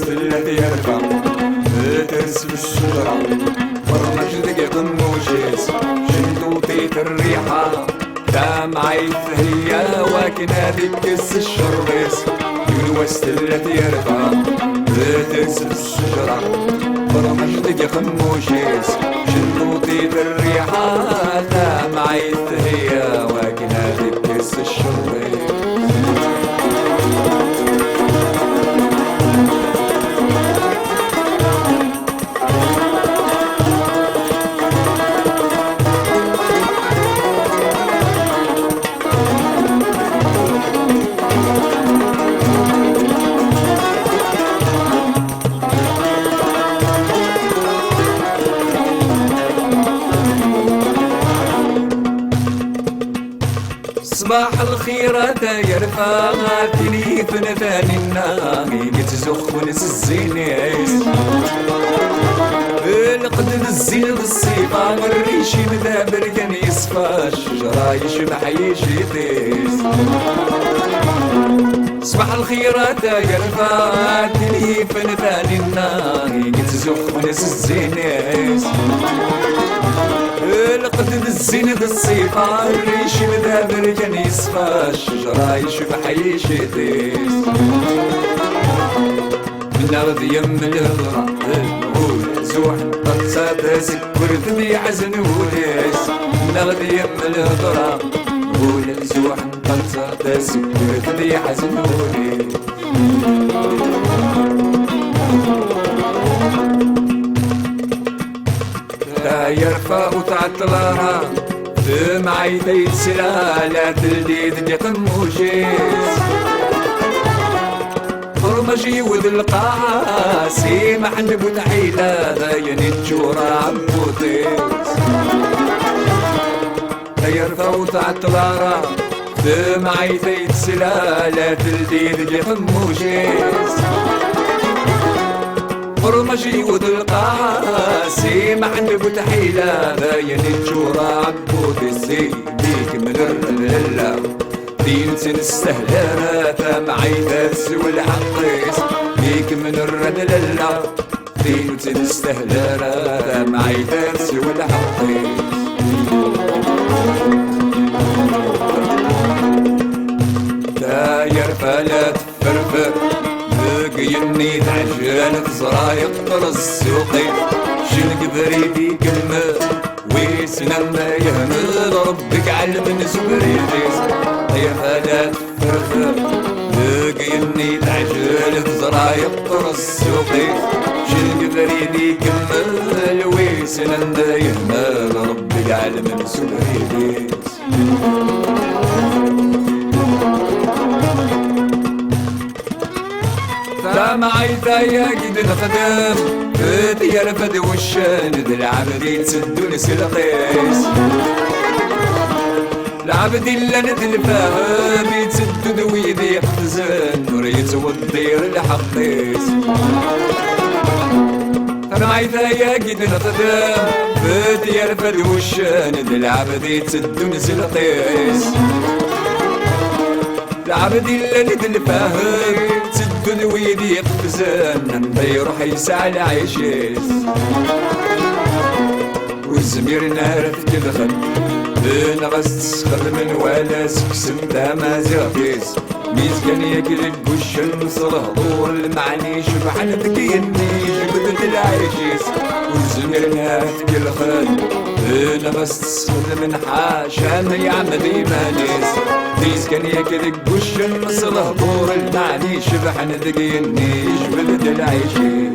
الذي يرفع ترس بالشجرة برمج دقيق موجز شندو طيت الريحة دامعي هي واكن هذيك كس الشربيس يلوست الذي يرفع ترس بالشجرة برمج دقيق موجز شندو طيت الريحة دامعي هي واكن هذيك كس الشربيس صباح الخيرات يرفع تليفن ثاني الناغي يتزخ ونس الزينيس القدم الزين بالصيفة والريش مدابر كان يصفى الشجرة يشبح يشيطيس صباح الخيرات يرفع تليفن ثاني الناغي يتزخ ونس الزينيس القدم الزين بالصيفة الريش مدابر كان يصفى الشجرة يشبح يشيطيس من أرض يم الهضرة النهول زوح طلسات سكر ثبيع زنوليس من أرض يم الهضرة النهول زوح طلسات سكر ثبيع زنوليس لا يرفع وتعطلها دمع يدي سلالة الجديد ديق موجيس برمجي وذ القاعة سيما حنب وتحيلة ذاين الجورة عبوطيس لا يرفع وتعطلها دمع يدي سلالة الجديد ديق موجيس برمجي وذ القاعة سيما حنب وتحيلة ذاين الجورة عبوطيس بيك من الرلة دين سنستهلها معي درس والحقيس ليك من الرد لله دين سنستهلها معي درس والحقيس لا يرفع لا تفرفر بقيني تعجل زرايق السوقي شنك بريدي كلمة ويسنم يهمل ربك علم سبريديس يا فلا تفرفر بقيني تعجل زرايق السوقي شنك بريدي كمل ويسنم يهمل ربك علم سبريديس معي ثايا قد نخدم بدي رفد والشان ذي العبدي تسدون سلقيس العبدي اللي ندلفاه بيتسد دويدي يحتزن وريت والطير الحقيس معي ثايا قد نخدم بدي رفد والشان ذي العبدي تسدون سلقيس العبدي اللي ندلفاه تسد ويدي يقفزن يروح يسعى العيشيس والزمير نار تكدخل بنغس تسخر من ولا سكسم ما زغفيس ميز كان ياكل القشن صلهضور المعني شبحان ذكيني جبدت العيشيس والزمير نار تكدخل بنغس تسخر من حاشان يعمل إيمانيس ميز كان ياكل القشن صلهضور المعني شبحان ذكيني جبدت العيشين